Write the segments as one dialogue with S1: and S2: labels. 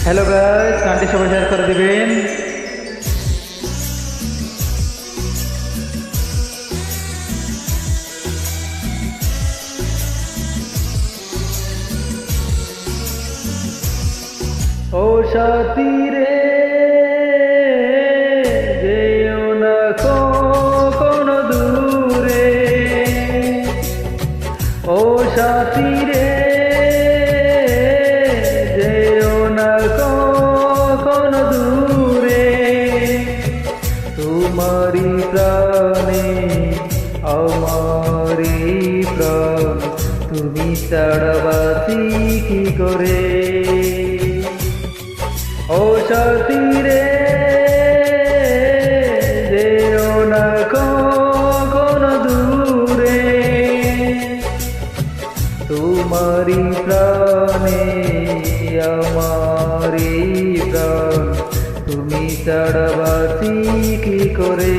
S1: Hello guys, গানটি সবাই share করে দিবেন। ও সাথী রে, যেও না কখনো দূরে। ও সাথী রে, যেও না কখনো দূরে। তোমারি প্রাণে আমারি প্রাণ, তুমি ছাড়া বাঁচি কি করে। ও সাথী রে, যেও না কখনো দূরে। তোমারি প্রাণে আমারি প্রাণ, তুমি ছাড়া বাঁচি কি করে।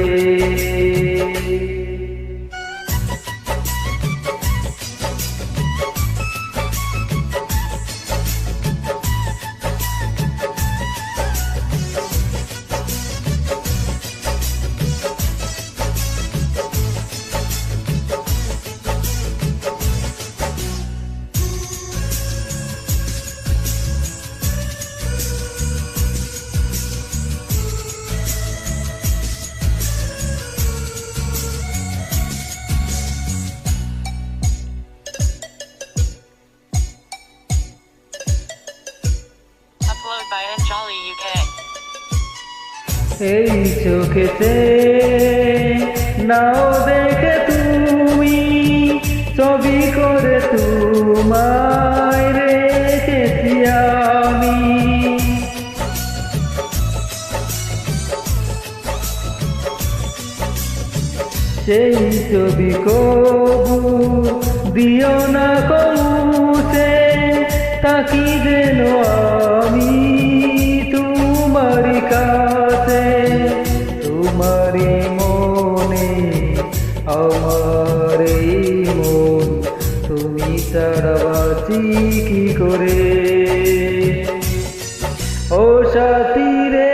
S2: Upload by Anjali UK.
S1: এই চোখেতে নাও দেখে তুমি, ছবি করে তোমায় রেখেছি আমি। সেই ছবি কবু দিও না কমুছে, তাকি যেন আমি তোমারি কাছে। তোমারি মনে আমার এই মন, তুমি ছাড়া বাঁচি কি করে। ও সাথী রে,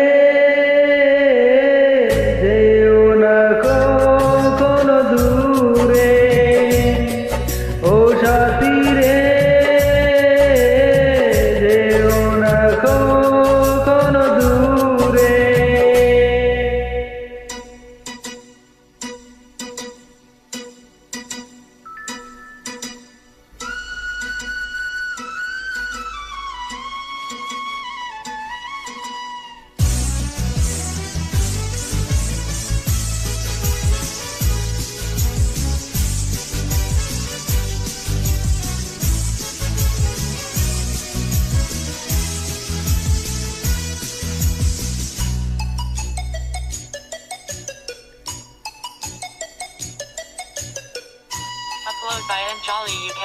S1: যেও না কখনো দূরে। ও সাথী রে, যেও না কখনো দূরে।
S2: Upload by Anjali UK.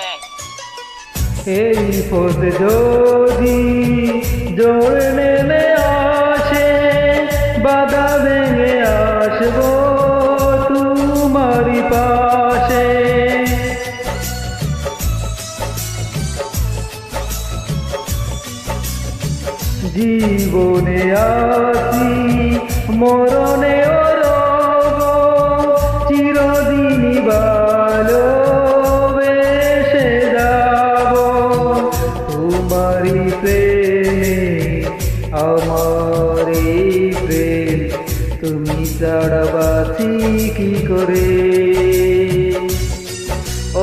S1: এই পথে যদি জোরে নেমে আসে, বাধা ভেঙে আসবো তোমারি পাশে। জীবনে আছি মরণে রব, চিরদিনই ভালোবেসে যাব। তোমারি প্রেমে আমারি প্রেম, তুমি ছাড়া বাঁচি কি করে।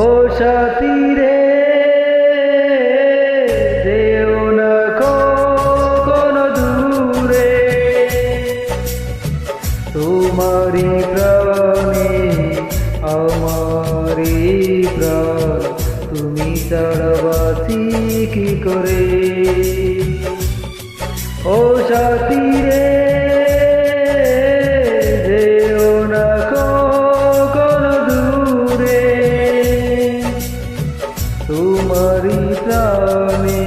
S1: ও সাথী রে, যেও না কখনো দূরে। তোমারি প্রাণে আমারি প্রাণ, তুমি ছাড়া বাঁচি কি করে। ও সাথী রে, যেও না কখনো দূরে। তোমারি প্রাণে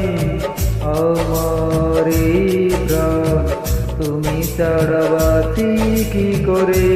S1: আমারি প্রাণ, তুমি ছাড়া বাঁচি কি করে।